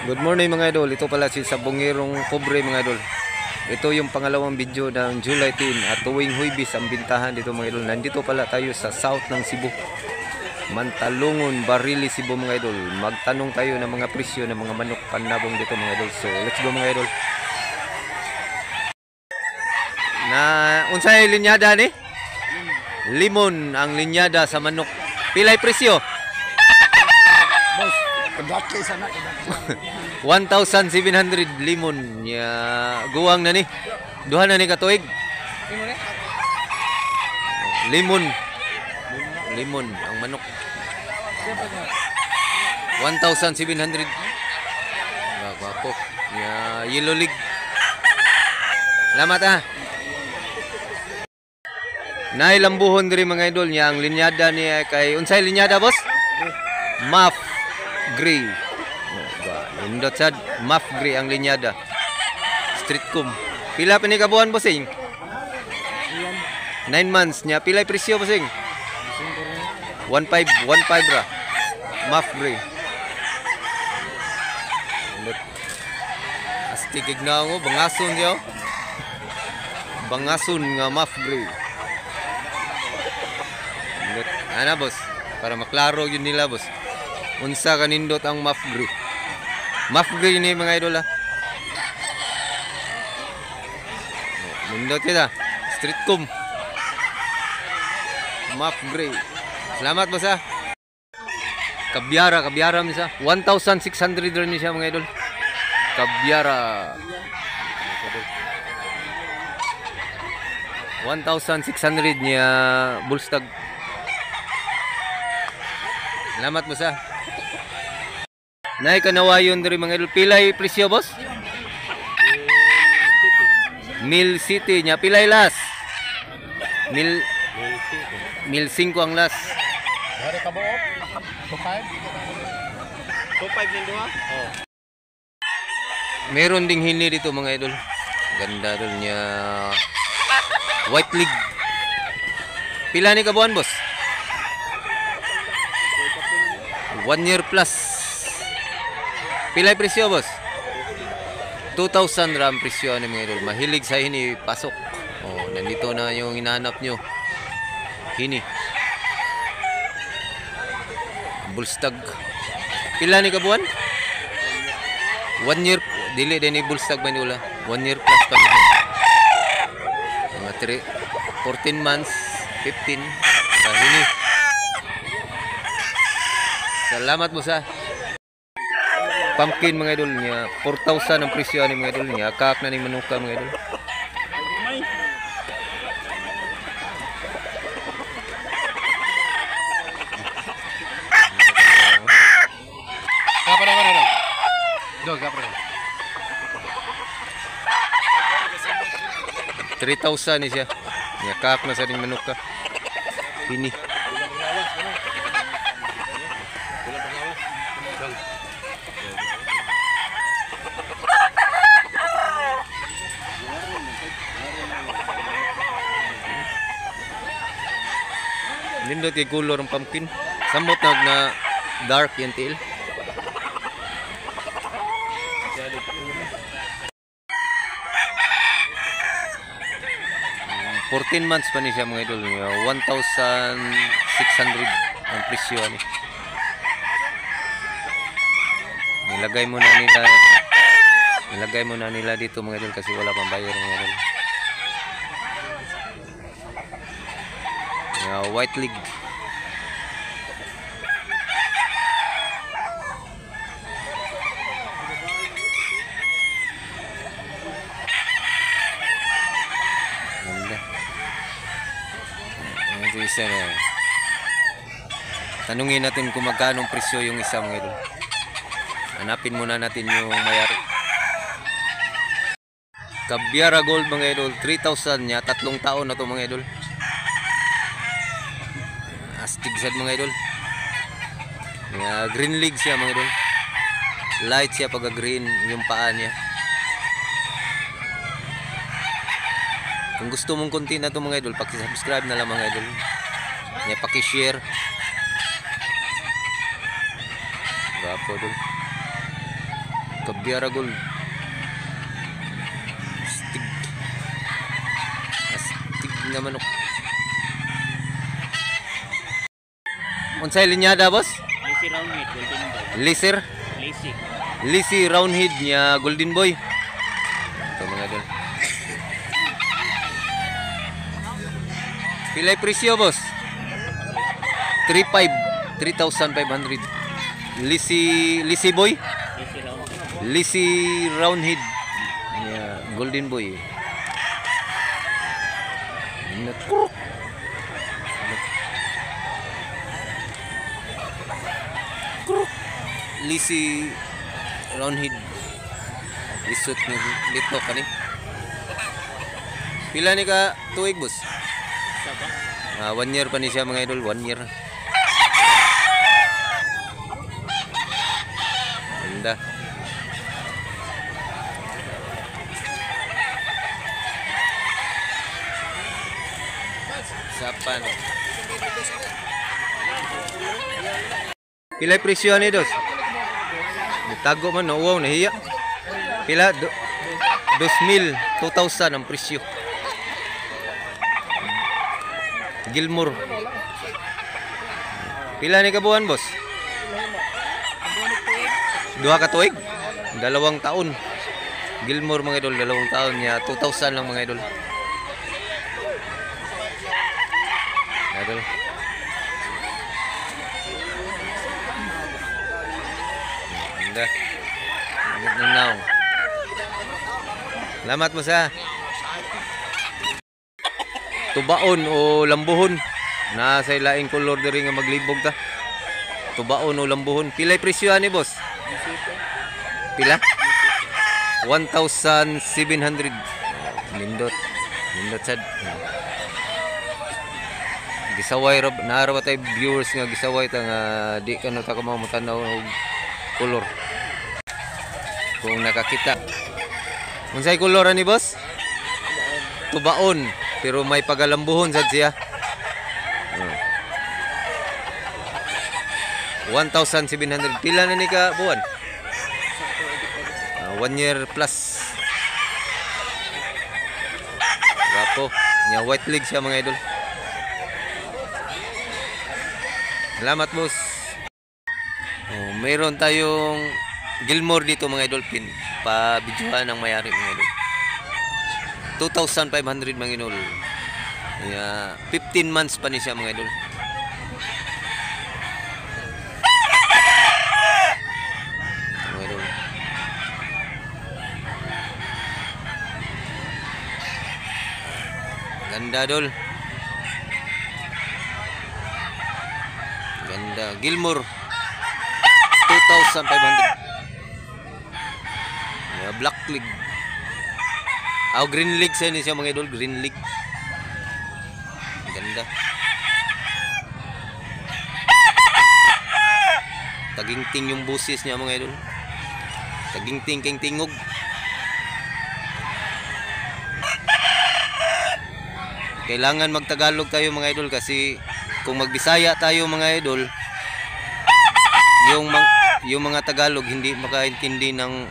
Good morning mga idol. Ito pala si Sabongirong Pobre mga idol. Ito yung pangalawang video ng July 10 at tuwing Huwebes ang bintahan dito mga idol. Nandito pala tayo sa south ng Cebu. Mantalungon, Barili, Cebu mga idol. Magtanong tayo ng mga presyo ng mga manok panabong dito mga idol. So let's go mga idol. Na unsay linyada ni? Limon ang linyada sa manok. Pilay presyo? 1,700 limon ya guwang na ni. Duha na ni katuig. Limon ang manok. 1,700. Gwapo. Ya yellow leg. Salamat ha. Nay lambuhon diri mga idol niya ang linyada niya kay unsay linyada boss? Muff Gray. Indot sad Muff Gray ang linyada. Street comb. Pila pa ni kabuan bossing? 9 months niya. Pila presyo bossing? 1.5 ra. Muff Gray. Indot. Astigig na ngo bangason diyo. Bangason nga Muff Gray. Indot. Ana boss, para maklaro yun nila boss. Unsa kanindot ang Muff Gray. Muff Gray ni mga idol ha. Nindot kita. Street comb. Muff Gray. Salamat boss ha. Kabyara misa. 1,600 rin siya mga idol. Kabyara. 1,600 niya bullstag. Salamat boss ha. Nay kanawayon diri mga idol. Pilay presyo boss? Mil City nya pilay las? Mil 5 ang las. Dari ka buok? 2.5 din duha? Oh. Meron ding hini dito mga idol. Ganda dol niya. White leg. Pila ni kabuan boss? 1 year plus. Pilay presyo boss? 2,000 ram presyo ni mga idol. Mahilig sa hini pasok. Oh, nandito na yung hinahanap nyo. Hini. Bullstag. Pila ni kabuan? 1 year. Dili din ni bullstag ba ni ula? 1 year plus pa nito. Mga 14 months, 15. Hini. Salamat mo sa pumpkin mga idol niya. 4,000 ang presyo ni mga idol niya. Kak na ni manuka mga idol. Kapara ka rin. Dog, kapara ka. 3,000 ni siya. Niya kak na sa ring manuka. Ini. Nindot kay color ang pumpkin. Samot na dark yung tail. Mm, 14 months pa ni siya mga idol. 1,600 ang presyo ni. Nilagay mo na nila dito mga idol kasi wala pang bayar mga idol. White leg. Ganda. Ito isa na. Tanungin natin kung magkano presyo yung isa mga idol. Hanapin muna natin yung mayari. Kabyara gold mga idol. 3,000 niya. 3 taon na to mga idol. Astig sad mga idol. Green leg siya mga idol. Light siya pag green yung paa niya. Kung gusto mong content na to mga idol, paki-subscribe na lang mga idol. Paki-share. Gapo dun. Kabyara gold. Astig. Astig na manok. Unsay linyada, boss? Lazy roundhead, golden boy. Liser. Lazy. Lazy roundhead niya golden boy. Ito mga idol. Pilay presyo, boss? 3,500. Lazy boy. Lazy roundhead. Lazy roundhead niya golden boy. Nakuruk. Lazy roundhead. Lisot ni dito kani. Pila ni ka tuig, boss? Saba. 1 year pa ni siya mga idol, 1 year. Ganda. Sapan. Pila presyo ni, dos? Tago man, no? Wow, nahiya. Pila? 2,000, 2,000 ang presyo. Gilmore. Pila ni kabuhan, boss? 2 ka tuig? 2 taon. Gilmore mga idol, 2 taon niya. 2,000 lang mga idol. Idol. Ganda. Ganda ng naong. Salamat mo sa tubaon o lambuhon. Nasa ilaing color diri nga maglibog ta. Tubaon o lambuhon. Pilay presyo ani, boss? Pila? 1,700. Lindot. Lindot sad. Gisaway ra naara ba tay viewers nga gisaway ta nga di kano ta ka mamutanaw og color. Kung nakakita. Unsay color ani, boss? Tubaon, pero may pagalambuhon sad siya. 1,700. Pila na ni ka buwan? 1 year plus. Gapo. Nya white leg siya mga idol. Salamat, boss. Mayroon tayong Gilmore dito mga idol, pin. Pa-bidyuhan ng mayari mga idol. 2,500 mga idol. 15 months pa ni siya mga idol. Mga idol. Ganda, dol. Ganda. Gilmore. 2,500. Black leg. Green leg sa siya mga idol. Green leg. Ganda. Taging-ting yung busis niya mga idol. Taging-ting king tingog. Kailangan magtagalog tayo mga idol kasi kung magbisaya tayo mga idol, yung mga Tagalog hindi makaintindi ng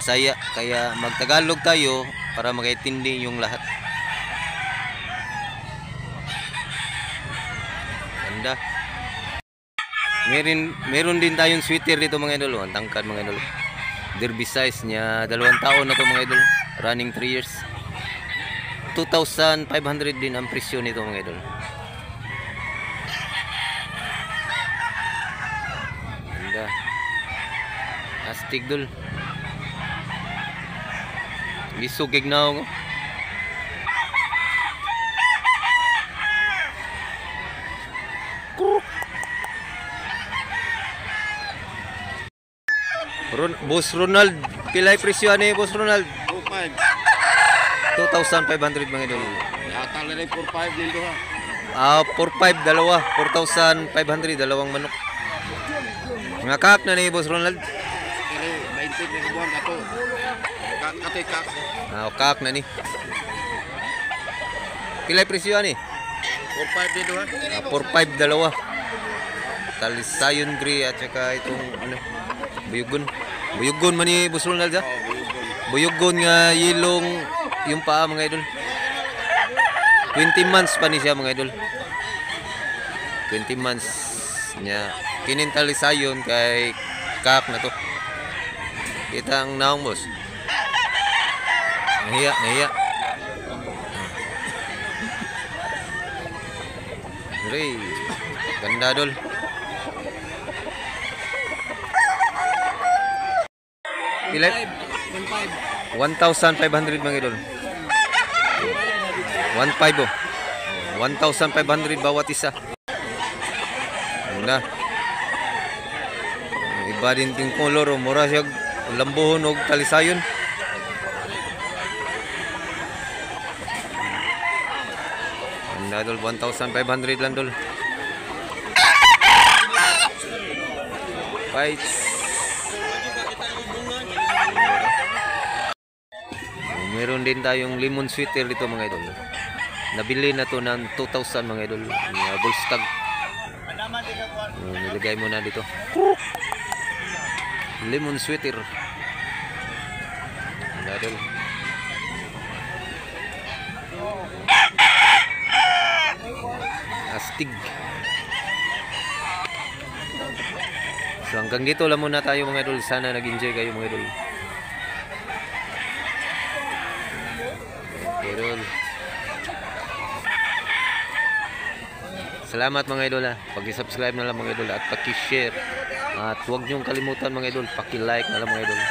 Bisaya, kaya magtagalog tayo para makaintindi yung lahat. Ganda. Meron din tayong sweater dito mga idol. Ang tangkad mga idol. Derby size niya. 2 taon na to mga idol. Running 3 years. 2,500 din ang presyo nito mga idol. Ganda. Astig dul. Gisugig na ako. Boss Ronald, pilay presyo ani Boss Ronald? 2,500 mga idol. Yata na rin 4,500 din doon ha. 4,500 dalawa, 4,500 dalawang manok. Nga kak na ni Boss Ronald. Pero 20 na buwan ka to. Kak. Kak na ni. Pilay presyo ani? 4,500 din doon ha. 4,500 dalawa. Talisayon gray at saka itong ano, buyugon. Buyugon man ni Boss Ronald ha? Oh, buyugon. Buyugon nga yelong yung paa mga idol. 20 months pa ni siya mga idol. 20 months niya. Kinintalisayon kay kak na to. Kita ang naong boss. Nahiya. Ray, ganda dol. Pila? 1,500 mga idol. 1,500 oh. 1,500 bawat isa. Ganda. Iba din ting color oh. Mura siya lambuhon og talisayon. Ganda dol, 1,500 lang dol. Fights. Meron din tayong lemon sweater dito mga idol. Nabili na to ng 2,000 mga idol. Bullstag. Nilagay mo na dito. Lemon sweater. Mga idol. Astig. So hanggang dito lang muna tayo mga idol. Sana nag-enjoy kayo mga idol. Idol. Salamat mga idol ha. Pag-subscribe na lang mga idol at paki-share. At huwag niyong kalimutan mga idol, paki-like na lang mga idol.